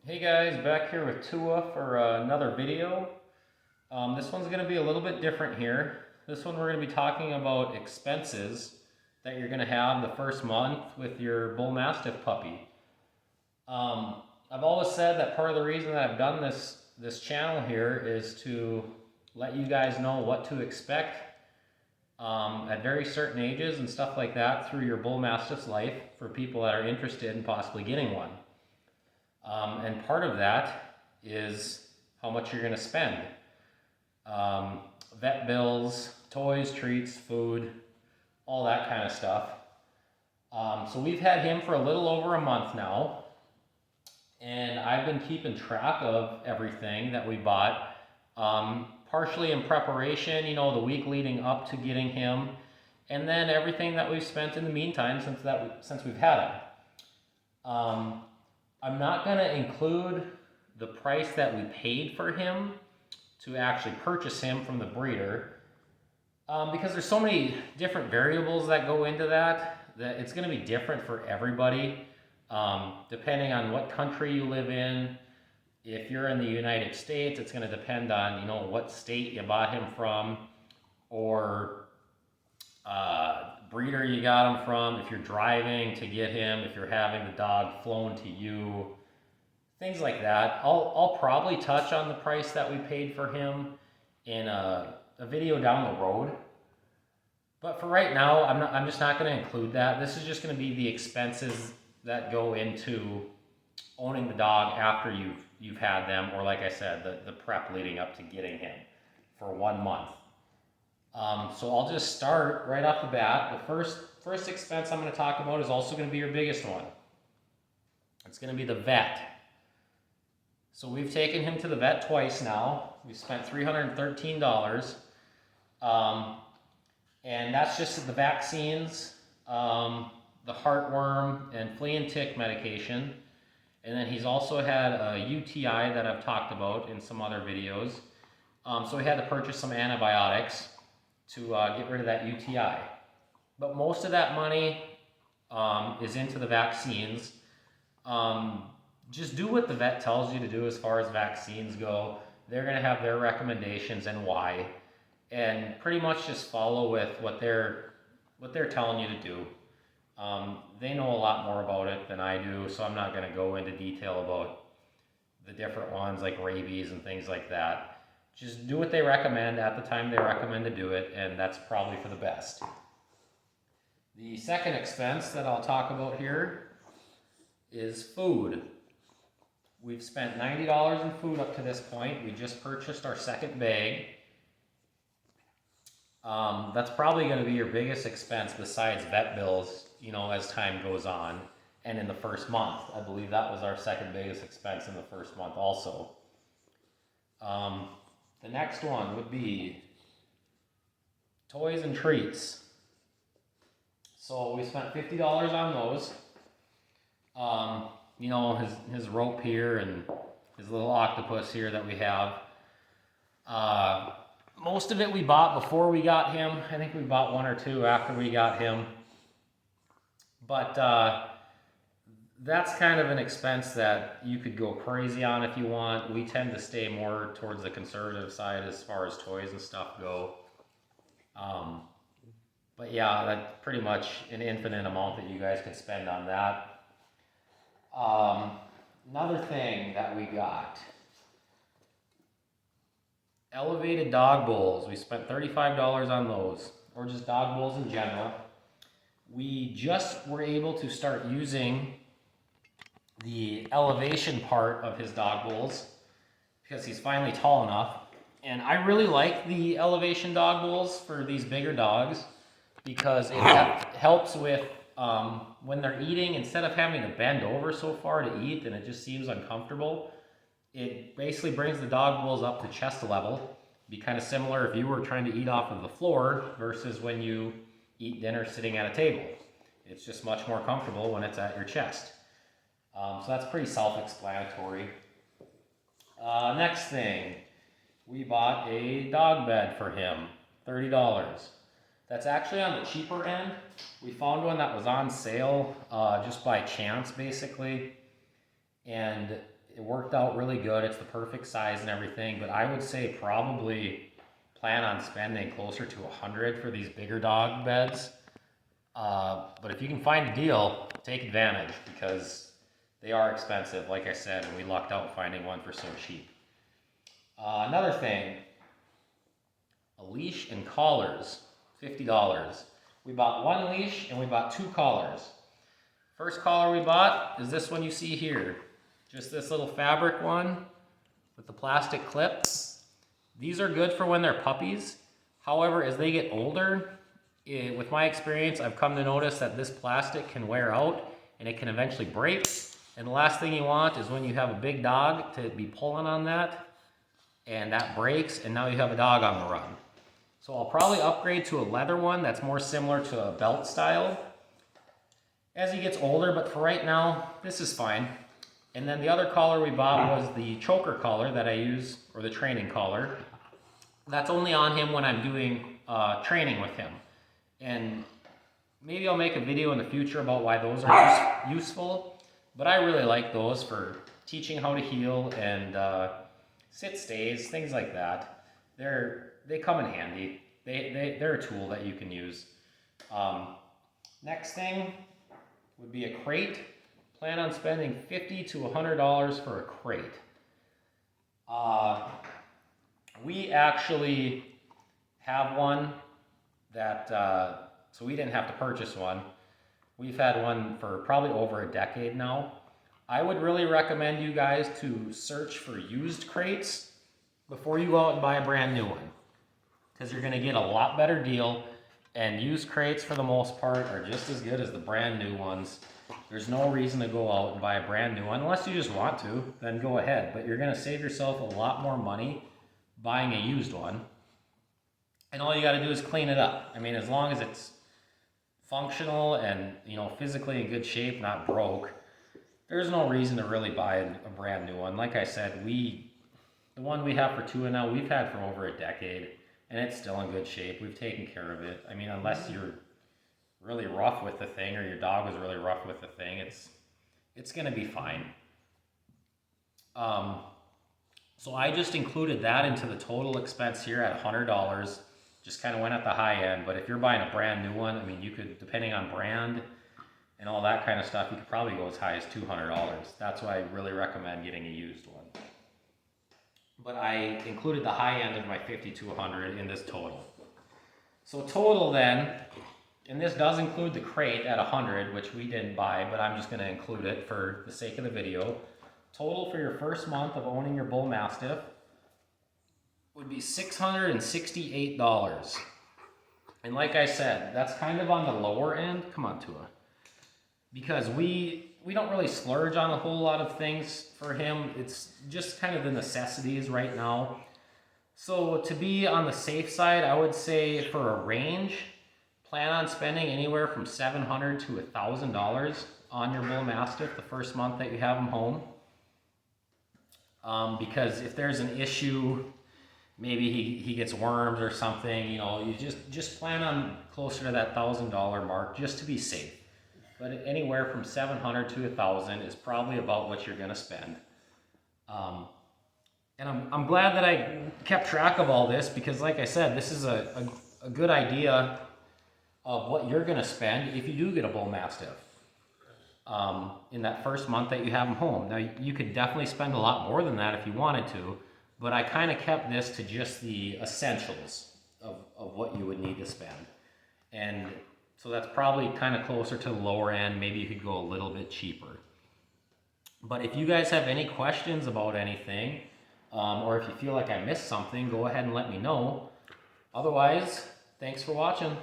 Hey guys, back here with Tua for another video. This one's going to be a little bit different here. This one we're going to be talking about expenses that you're going to have the first month with your Bullmastiff puppy. I've always said that part of the reason that I've done this channel here is to let you guys know what to expect at very certain ages and stuff like that through your Bullmastiff's life for people that are interested in possibly getting one. And part of that is how much you're going to spend. Vet bills, toys, treats, food, all that kind of stuff. So we've had him for a little over a month now, and I've been keeping track of everything that we bought, partially in preparation, the week leading up to getting him, and then everything that we've spent in the meantime since we've had him. I'm not going to include the price that we paid for him to actually purchase him from the breeder because there's so many different variables that go into that it's going to be different for everybody depending on what country you live in. If you're in the United States, it's going to depend on what state you bought him from or breeder you got him from, if you're driving to get him, if you're having the dog flown to you, things like that. I'll probably touch on the price that we paid for him in a video down the road. But for right now, I'm just not going to include that. This is just going to be the expenses that go into owning the dog after you've had them, or like I said, the prep leading up to getting him for 1 month. So I'll just start right off the bat. The first expense I'm going to talk about is also going to be your biggest one. It's going to be the vet. So we've taken him to the vet twice now. We spent $313. And that's just the vaccines, the heartworm, and flea and tick medication. And then he's also had a UTI that I've talked about in some other videos. So we had to purchase some antibiotics to get rid of that UTI. But most of that money is into the vaccines. Just do what the vet tells you to do as far as vaccines go. They're going to have their recommendations and why. And pretty much just follow with what they're telling you to do. They know a lot more about it than I do, so I'm not going to go into detail about the different ones like rabies and things like that. Just do what they recommend at the time they recommend to do it, and that's probably for the best. The second expense that I'll talk about here is food. We've spent $90 in food up to this point. We just purchased our second bag. That's probably going to be your biggest expense besides vet bills, as time goes on. And in the first month, I believe that was our second biggest expense in the first month also. The next one would be toys and treats. So we spent $50 on those. His rope here and his little octopus here that we have. Most of it we bought before we got him. I think we bought one or two after we got him. But that's kind of an expense that you could go crazy on if you want. We tend to stay more towards the conservative side as far as toys and stuff go. But yeah, that's pretty much an infinite amount that you guys can spend on that. Another thing that we got, elevated dog bowls. We spent $35 on those, or just dog bowls in general. We just were able to start using the elevation part of his dog bowls because he's finally tall enough. And I really like the elevation dog bowls for these bigger dogs because it helps with when they're eating, instead of having to bend over so far to eat and it just seems uncomfortable, it basically brings the dog bowls up to chest level. Be kind of similar if you were trying to eat off of the floor versus when you eat dinner sitting at a table. It's just much more comfortable when it's at your chest. So that's pretty self-explanatory. Next thing, we bought a dog bed for him, $30. That's actually on the cheaper end. We found one that was on sale just by chance, basically. And it worked out really good. It's the perfect size and everything, but I would say probably plan on spending closer to 100 for these bigger dog beds. But if you can find a deal, take advantage because they are expensive, like I said, and we lucked out finding one for so cheap. Another thing, a leash and collars, $50. We bought one leash and we bought 2 collars. First collar we bought is this one you see here. Just this little fabric one with the plastic clips. These are good for when they're puppies. However, as they get older, with my experience, I've come to notice that this plastic can wear out and it can eventually break. And the last thing you want is when you have a big dog to be pulling on that and that breaks and now you have a dog on the run. So I'll probably upgrade to a leather one that's more similar to a belt style as he gets older, but for right now, this is fine. And then the other collar we bought was the choker collar that I use, or the training collar. That's only on him when I'm doing training with him. And maybe I'll make a video in the future about why those are useful, but I really like those for teaching how to heel and sit stays, things like that. They come in handy. They're a tool that you can use. Next thing would be a crate. Plan on spending $50 to $100 for a crate. We actually have one that, so we didn't have to purchase one. We've had one for probably over a decade now. I would really recommend you guys to search for used crates before you go out and buy a brand new one, because you're going to get a lot better deal, and used crates for the most part are just as good as the brand new ones. There's no reason to go out and buy a brand new one unless you just want to, then go ahead, but you're going to save yourself a lot more money buying a used one, and all you got to do is clean it up. I mean, as long as it's functional and, you know, physically in good shape, not broke, there's no reason to really buy a brand new one. Like I said, the one we have for Tua now, we've had for over a decade, and it's still in good shape. We've taken care of it. I mean, unless you're really rough with the thing or your dog is really rough with the thing, it's going to be fine. So I just included that into the total expense here at $100. Just kind of went at the high end, but if you're buying a brand new one, I mean, you could, depending on brand and all that kind of stuff, you could probably go as high as $200. That's why I really recommend getting a used one. But I included the high end of my 50 to 100 in this total. So total then, and this does include the crate at 100, which we didn't buy, but I'm just going to include it for the sake of the video. Total for your first month of owning your Bull Mastiff would be $668. And like I said, that's kind of on the lower end. Come on, Tua. Because we don't really splurge on a whole lot of things for him. It's just kind of the necessities right now. So to be on the safe side, I would say for a range, plan on spending anywhere from $700 to $1,000 on your Bull Mastiff the first month that you have him home. Because if there's an issue, maybe he gets worms or something, you know, you just plan on closer to that $1,000 mark just to be safe. But anywhere from $700 to $1,000 is probably about what you're going to spend. And I'm glad that I kept track of all this because, like I said, this is a good idea of what you're going to spend if you do get a Bull Mastiff in that first month that you have them home. Now, you could definitely spend a lot more than that if you wanted to, but I kind of kept this to just the essentials of what you would need to spend. And so that's probably kind of closer to the lower end. Maybe you could go a little bit cheaper. But if you guys have any questions about anything, or if you feel like I missed something, go ahead and let me know. Otherwise, thanks for watching.